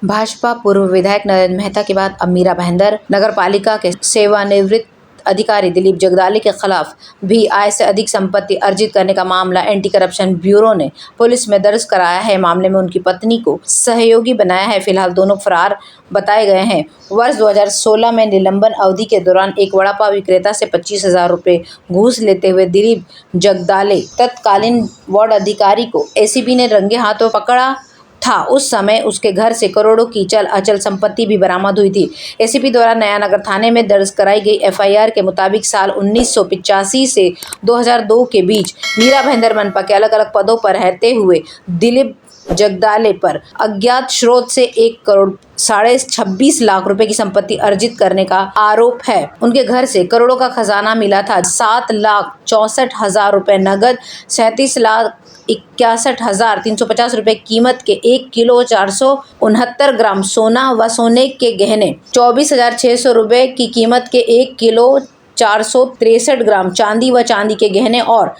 भाजपा पूर्व विधायक नरेंद्र मेहता के बाद अब मीरा भाईंदर नगरपालिका के सेवानिवृत्त अधिकारी दिलीप जगदाले के खिलाफ भी आय से अधिक संपत्ति अर्जित करने का मामला एंटी करप्शन ब्यूरो ने पुलिस में दर्ज कराया है। मामले में उनकी पत्नी को सहयोगी बनाया है। फिलहाल दोनों फरार बताए गए हैं। वर्ष 2016 में निलंबन अवधि के दौरान एक वड़ा पाव विक्रेता से 25,000 रुपये घूस लेते हुए दिलीप जगदाले तत्कालीन वार्ड अधिकारी को एसीबी ने रंगे हाथों पकड़ा था। उस समय उसके घर से करोड़ों की चल अचल संपत्ति भी बरामद हुई थी। एसीपी द्वारा नयानगर थाने में दर्ज कराई गई एफआईआर के मुताबिक साल 1985 से 2002 के बीच मीरा भाईंदर मनपा के अलग अलग पदों पर रहते हुए दिलीप जगदाले पर अज्ञात स्रोत से 1,26,00,000 रुपए की संपत्ति अर्जित करने का आरोप है। उनके घर से करोड़ों का खजाना मिला था। 7,64,000 रुपए नगद, 37,61,350 रुपए कीमत के 1 किलो 469 ग्राम सोना व सोने के गहने, 24,600 रुपए की कीमत के 1 किलो 463 ग्राम चांदी व चांदी के गहने और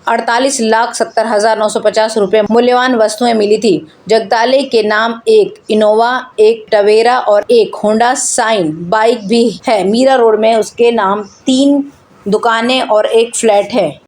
48,70,950 रुपए मूल्यवान वस्तुएं मिली थी। जगदाले के नाम एक इनोवा, एक टवेरा और एक होंडा साइन बाइक भी है। मीरा रोड में उसके नाम 3 दुकानें और एक फ्लैट है।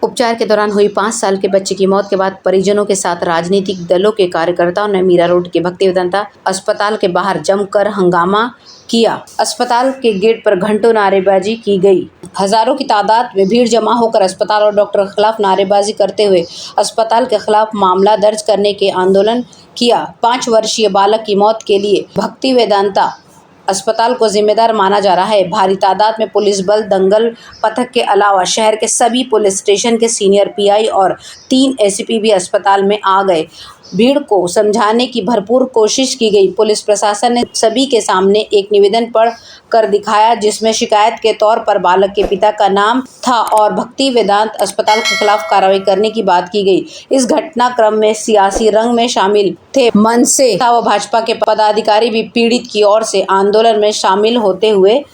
उपचार के दौरान हुई 5 साल के बच्चे की मौत के बाद परिजनों के साथ राजनीतिक दलों के कार्यकर्ताओं ने मीरा रोड के भक्तिवेदांता अस्पताल के बाहर जमकर हंगामा किया। अस्पताल के गेट पर घंटों नारेबाजी की गई। हजारों की तादाद में भीड़ जमा होकर अस्पताल और डॉक्टर के खिलाफ नारेबाजी करते हुए अस्पताल के खिलाफ मामला दर्ज करने के आंदोलन किया। 5 वर्षीय बालक की मौत के लिए भक्तिवेदांता अस्पताल को जिम्मेदार माना जा रहा है। भारी तादाद में पुलिस बल दंगल पथक के अलावा शहर के सभी पुलिस स्टेशन के सीनियर पीआई और 3 एसीपी भी अस्पताल में आ गए। भीड़ को समझाने की भरपूर कोशिश की गई। पुलिस प्रशासन ने सभी के सामने एक निवेदन पढ़ कर दिखाया जिसमें शिकायत के तौर पर बालक के पिता का नाम था और भक्ति वेदांत अस्पताल के खिलाफ कार्रवाई करने की बात की गई। इस घटनाक्रम में सियासी रंग में शामिल थे मनसे व भाजपा के पदाधिकारी भी पीड़ित की ओर से आंदोलन में शामिल होते हुए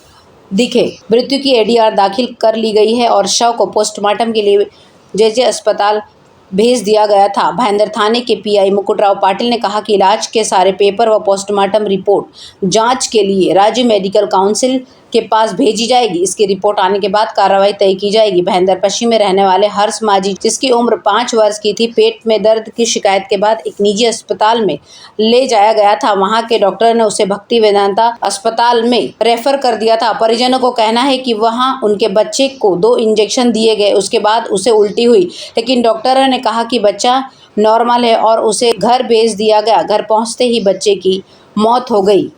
दिखे। मृत्यु की एडीआर दाखिल कर ली गई है और शव को पोस्टमार्टम के लिए जेजे अस्पताल भेज दिया गया था। भाईंदर थाने के पीआई मुकुटराव पाटिल ने कहा कि इलाज के सारे पेपर व पोस्टमार्टम रिपोर्ट जांच के लिए राज्य मेडिकल काउंसिल के पास भेजी जाएगी। इसकी रिपोर्ट आने के बाद कार्रवाई तय की जाएगी। भाईंदर पश्चिम में रहने वाले हर्ष माझी, जिसकी उम्र 5 वर्ष की थी, पेट में दर्द की शिकायत के बाद एक निजी अस्पताल में ले जाया गया था। वहां के डॉक्टर ने उसे भक्ति वेदांता अस्पताल में रेफर कर दिया था। परिजनों को कहना है कि वहां उनके बच्चे को 2 इंजेक्शन दिए गए, उसके बाद उसे उल्टी हुई, लेकिन डॉक्टर ने कहा कि बच्चा नॉर्मल है और उसे घर भेज दिया गया। घर पहुंचते ही बच्चे की मौत हो गई।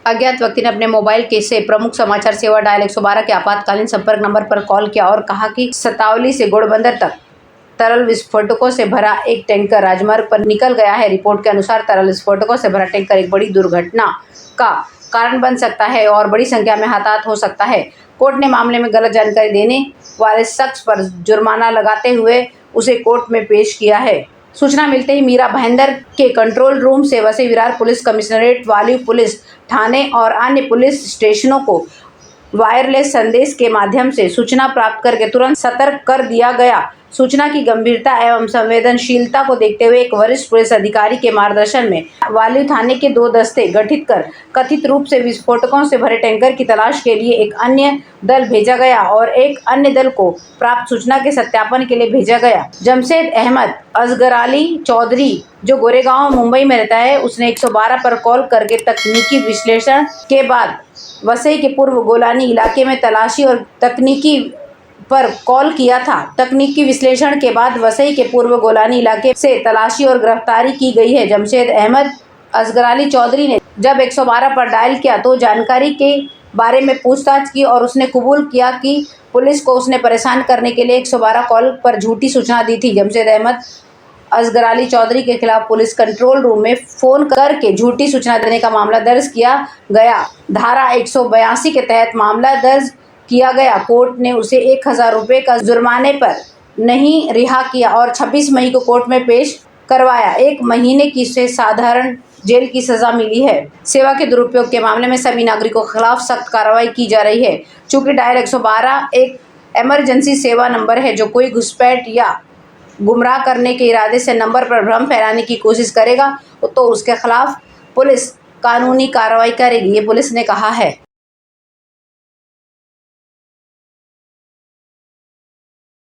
अज्ञात व्यक्ति ने अपने मोबाइल के से प्रमुख समाचार सेवा डायल 112 के आपातकालीन संपर्क नंबर पर कॉल किया और कहा कि सतावली से घोड़बंदर तक तरल विस्फोटकों से भरा एक टैंकर राजमार्ग पर निकल गया है। रिपोर्ट के अनुसार तरल विस्फोटकों से भरा टैंकर एक बड़ी दुर्घटना का कारण बन सकता है और बड़ी संख्या में हताहत हो सकता है। कोर्ट ने मामले में गलत जानकारी देने वाले शख्स पर जुर्माना लगाते हुए उसे कोर्ट में पेश किया है। सूचना मिलते ही मीरा भाईंदर के कंट्रोल रूम से वसई विरार पुलिस कमिश्नरेट, वाली पुलिस थाने और अन्य पुलिस स्टेशनों को वायरलेस संदेश के माध्यम से सूचना प्राप्त करके तुरंत सतर्क कर दिया गया। सूचना की गंभीरता एवं संवेदनशीलता को देखते हुए एक वरिष्ठ पुलिस अधिकारी के मार्गदर्शन में वाली थाने के 2 दस्ते गठित कर कथित रूप से विस्फोटकों से भरे टैंकर की तलाश के लिए एक अन्य दल भेजा गया और एक अन्य दल को प्राप्त सूचना के सत्यापन के लिए भेजा गया। जमशेद अहमद असगराली चौधरी, जो गोरेगांव मुंबई में रहता है, उसने 112 पर कॉल करके तकनीकी विश्लेषण के बाद वसई के पूर्व गोलानी इलाके में तलाशी और तकनीकी पर कॉल किया था। तकनीकी विश्लेषण के बाद वसई के पूर्व गोलानी इलाके से तलाशी और गिरफ्तारी की गई है। जमशेद अहमद असगराली चौधरी ने जब 112 पर डायल किया तो जानकारी के बारे में पूछताछ की और उसने कबूल किया कि पुलिस को उसने परेशान करने के लिए 112 कॉल पर झूठी सूचना दी थी। जमशेद अहमद असगराली चौधरी के खिलाफ पुलिस कंट्रोल रूम में फोन करके झूठी सूचना देने का मामला दर्ज किया गया। धारा 182 के तहत मामला दर्ज किया गया। कोर्ट ने उसे 1,000 रुपये का जुर्माने पर नहीं रिहा किया और 26 मई को कोर्ट में पेश करवाया। 1 महीने की से साधारण जेल की सजा मिली है। सेवा के दुरुपयोग के मामले में सभी नागरिकों के खिलाफ सख्त कार्रवाई की जा रही है। चूंकि डायल 112 एक इमरजेंसी सेवा नंबर है, जो कोई घुसपैठ या गुमराह करने के इरादे से नंबर पर भ्रम फैलाने की कोशिश करेगा तो उसके खिलाफ पुलिस कानूनी कार्रवाई करेगी, ये पुलिस ने कहा है।